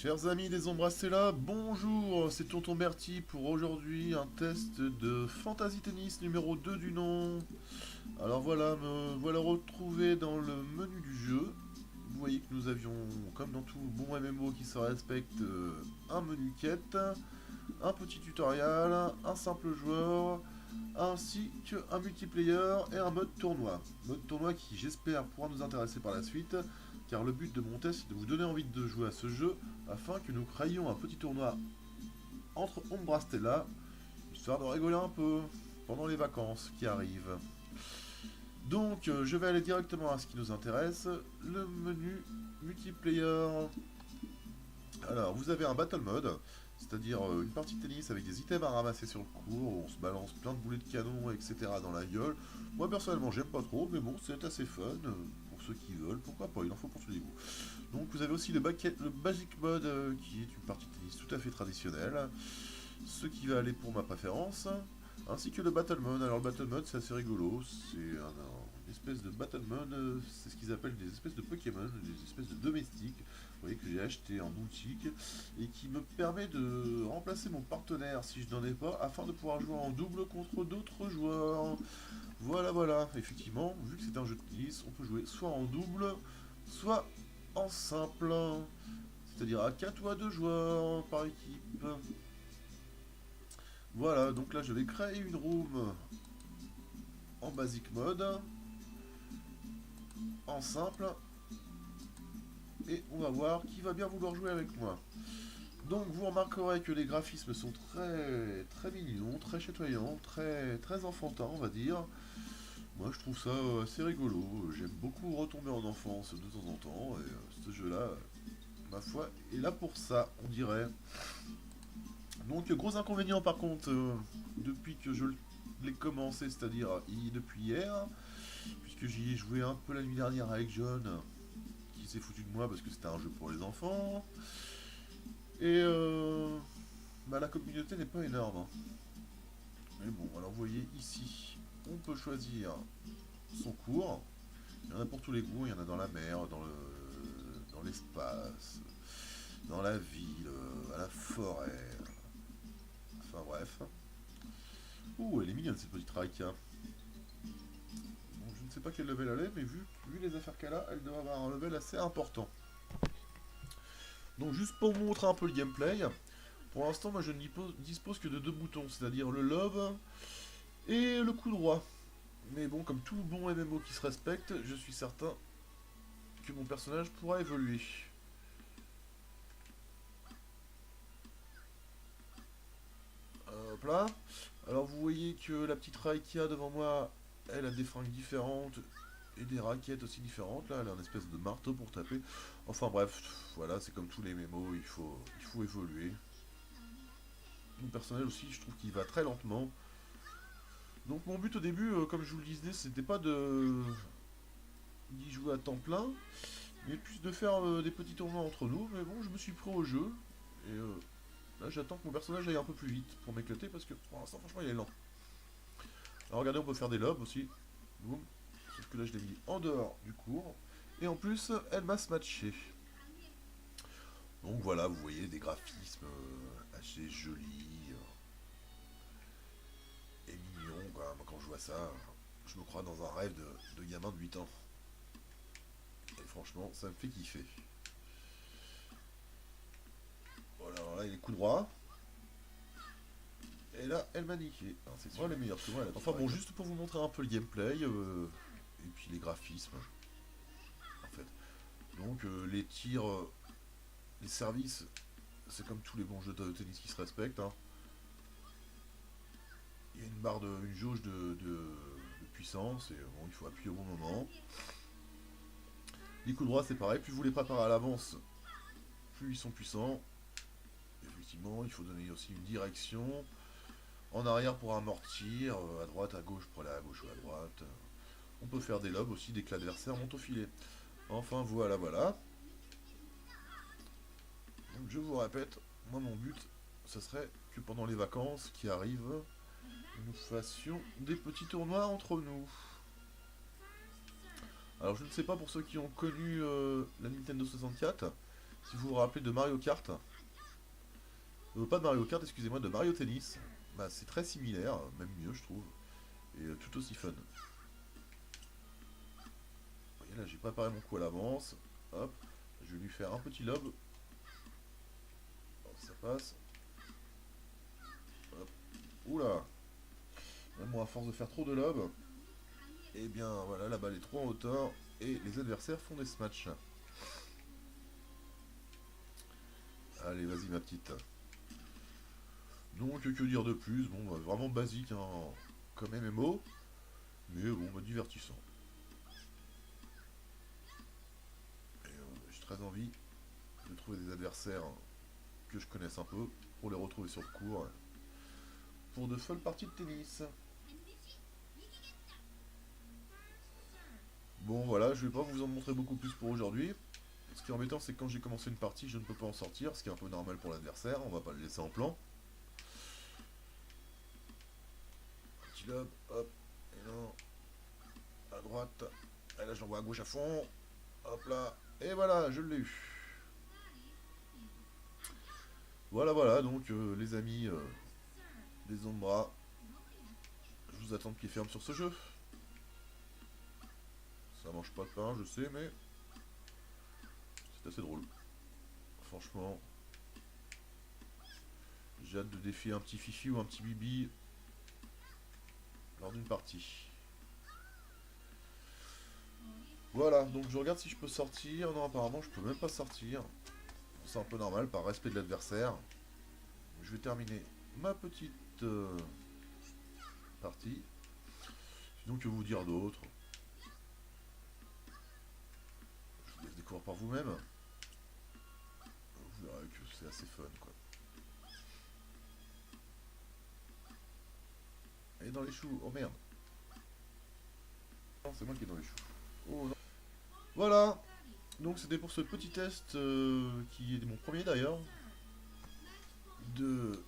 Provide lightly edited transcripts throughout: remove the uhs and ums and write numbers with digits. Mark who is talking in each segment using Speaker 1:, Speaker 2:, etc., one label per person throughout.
Speaker 1: Chers amis des Ombres, c'est là, bonjour, c'est Tonton Bertie pour aujourd'hui un test de Fantasy Tennis numéro 2 du nom. Alors voilà, me voilà retrouvé dans le menu du jeu. Vous voyez que nous avions, comme dans tout bon MMO qui se respecte, un menu quête, un petit tutoriel, un simple joueur, ainsi qu'un multiplayer et un mode tournoi. Mode tournoi qui j'espère pourra nous intéresser par la suite, car le but de mon test est de vous donner envie de jouer à ce jeu afin que nous créions un petit tournoi entre Ombra Stella, histoire de rigoler un peu pendant les vacances qui arrivent. Donc je vais aller directement à ce qui nous intéresse, le menu multiplayer. Alors vous avez un battle mode, c'est-à-dire une partie de tennis avec des items à ramasser sur le court, où on se balance plein de boulets de canon, etc. dans la gueule. Moi personnellement j'aime pas trop, mais bon c'est assez fun, pour ceux qui veulent, pourquoi pas, il en faut pour tous les goûts. Donc vous avez aussi le Basic Mode qui est une partie de tennis tout à fait traditionnelle, ce qui va aller pour ma préférence, ainsi que le Battle Mode. Alors le Battle Mode c'est assez rigolo, c'est une espèce de Battle Mode, c'est ce qu'ils appellent des espèces de Pokémon, des espèces de domestiques, vous voyez que j'ai acheté en boutique, et qui me permet de remplacer mon partenaire si je n'en ai pas, afin de pouvoir jouer en double contre d'autres joueurs. Voilà, voilà, effectivement, vu que c'est un jeu de tennis, on peut jouer soit en double, soit en simple, c'est-à-dire à 4 ou à 2 joueurs par équipe. Voilà, donc là je vais créer une room en basic mode, en simple, et on va voir qui va bien vouloir jouer avec moi. Donc vous remarquerez que les graphismes sont très mignons, très chatoyants, très enfantins on va dire. Moi je trouve ça assez rigolo, j'aime beaucoup retomber en enfance de temps en temps, et ce jeu là, ma foi, est là pour ça, on dirait. Donc gros inconvénient par contre, depuis que je l'ai commencé, c'est-à-dire depuis hier, puisque j'y ai joué un peu la nuit dernière avec John, qui s'est foutu de moi parce que c'était un jeu pour les enfants, et bah, la communauté n'est pas énorme, hein. Mais bon, alors vous voyez ici, on peut choisir son cours, il y en a pour tous les goûts, il y en a dans la mer, dans l'espace, dans la ville, à la forêt, enfin bref. Ouh, elle est mignonne cette petite Raika. Bon, je ne sais pas quel level elle est, mais vu les affaires qu'elle a, elle doit avoir un level assez important. Donc juste pour vous montrer un peu le gameplay, pour l'instant moi je ne dispose que de deux boutons, c'est-à-dire le lob et le coup droit. Mais bon, comme tout bon MMO qui se respecte, je suis certain que mon personnage pourra évoluer. Hop là. Alors vous voyez que la petite Raika devant moi, elle a des fringues différentes et des raquettes aussi différentes. Là, elle a une espèce de marteau pour taper. Enfin bref, voilà, c'est comme tous les mémos, il faut évoluer. Mon personnage aussi, je trouve qu'il va très lentement. Donc mon but au début, comme je vous le disais, c'était pas d'y jouer à temps plein, mais plus de faire des petits tournois entre nous. Mais bon, je me suis pris au jeu. Et là, j'attends que mon personnage aille un peu plus vite pour m'éclater parce que pour l'instant, franchement, il est lent. Alors regardez, on peut faire des lobes aussi. Boum. Sauf que là, je l'ai mis en dehors du cours. Et en plus, elle m'a smatché. Donc voilà, vous voyez des graphismes assez jolis et mignons. Quoi. Moi, quand je vois ça, je me crois dans un rêve de gamin de 8 ans. Et franchement, ça me fait kiffer. Voilà, alors là, il est coup droit. Et là, elle m'a niqué. C'est moi les meilleurs, parce que moi, enfin bon, juste pour vous montrer un peu le gameplay, et puis les graphismes, en fait. Donc les tirs, les services, c'est comme tous les bons jeux de tennis qui se respectent, hein. Il y a une jauge de puissance, et bon, il faut appuyer au bon moment. Les coups droits, c'est pareil, plus vous les préparez à l'avance, plus ils sont puissants. Effectivement, il faut donner aussi une direction. En arrière pour amortir, à droite, à gauche pour aller à gauche ou à droite. On peut faire des lobes aussi dès que l'adversaire monte au filet. Enfin voilà, voilà. Donc je vous répète, moi mon but, ce serait que pendant les vacances qui arrivent, nous fassions des petits tournois entre nous. Alors je ne sais pas pour ceux qui ont connu la Nintendo 64, Si vous vous rappelez de Mario Kart, pas de Mario Kart, excusez-moi, de Mario Tennis, bah c'est très similaire, même mieux je trouve, et tout aussi fun. Vous voyez là, j'ai préparé mon coup à l'avance, hop, je vais lui faire un petit lob, hop, ça passe, hop, oula, même moi à force de faire trop de lob, et bien voilà, la balle est trop en hauteur, et les adversaires font des smatchs. Allez, vas-y ma petite. Donc, que dire de plus? Bon, bah, vraiment basique, hein, comme MMO, mais bon, bah, divertissant. Et j'ai très envie de trouver des adversaires que je connaisse un peu, pour les retrouver sur le court, pour de folles parties de tennis. Bon, voilà, je vais pas vous en montrer beaucoup plus pour aujourd'hui. Ce qui est embêtant, c'est que quand j'ai commencé une partie, je ne peux pas en sortir, ce qui est un peu normal pour l'adversaire, on va pas le laisser en plan. Petit lob, hop, et non, à droite, et là je l'envoie à gauche à fond, hop là, et voilà, je l'ai eu. Voilà, voilà, donc les amis des Ombra, je vous attends de pied ferme sur ce jeu. Ça mange pas de pain, je sais, mais c'est assez drôle. Franchement, j'ai hâte de défier un petit Fifi ou un petit Bibi lors d'une partie. Voilà, donc je regarde si je peux sortir. Non, apparemment, je peux même pas sortir. C'est un peu normal, par respect de l'adversaire. Je vais terminer ma petite partie. Sinon, que vous dire d'autre? Je vous laisse découvrir par vous-même. Vous verrez que c'est assez fun, quoi. Elle est dans les choux. Oh merde. Non, c'est moi qui est dans les choux. Oh non. Voilà. Donc c'était pour ce petit test qui est mon premier d'ailleurs. De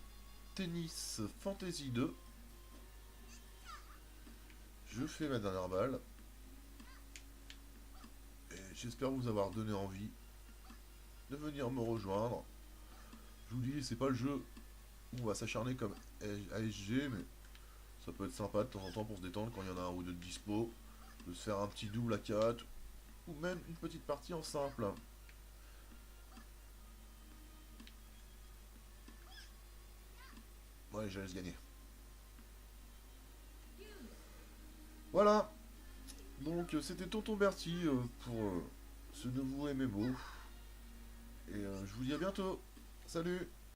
Speaker 1: Tennis Fantasy 2. Je fais ma dernière balle. Et j'espère vous avoir donné envie de venir me rejoindre. Je vous dis, c'est pas le jeu où on va s'acharner comme ASG, mais ça peut être sympa de temps en temps pour se détendre quand il y en a un ou deux de dispo. De se faire un petit double à 4 ou même une petite partie en simple. Ouais, je laisse gagner. Voilà. Donc c'était Tonton Bertie pour ce nouveau MMO. Et je vous dis à bientôt. Salut!